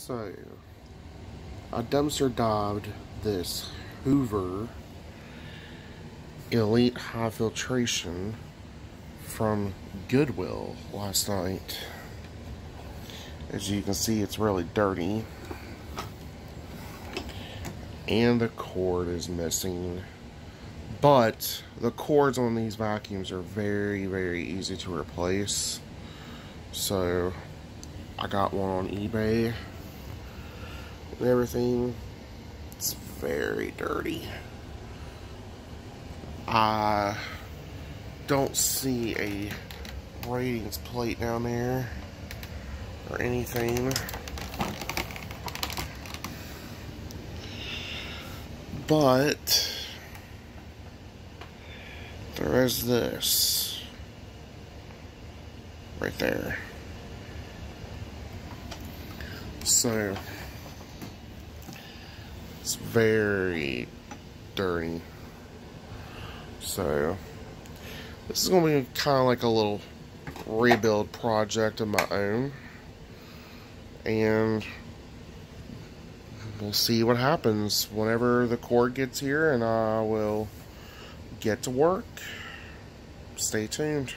So, I dumpster dived this Hoover Elite High Filtration from Goodwill last night. As you can see, it's really dirty. And the cord is missing. But the cords on these vacuums are very, very easy to replace. So, I got one on eBay and everything. It's very dirty. I don't see a ratings plate down there or anything. But there is this right there. So it's very dirty. So this is going to be kind of like a little rebuild project of my own. And we'll see what happens whenever the cord gets here, and I will get to work. Stay tuned.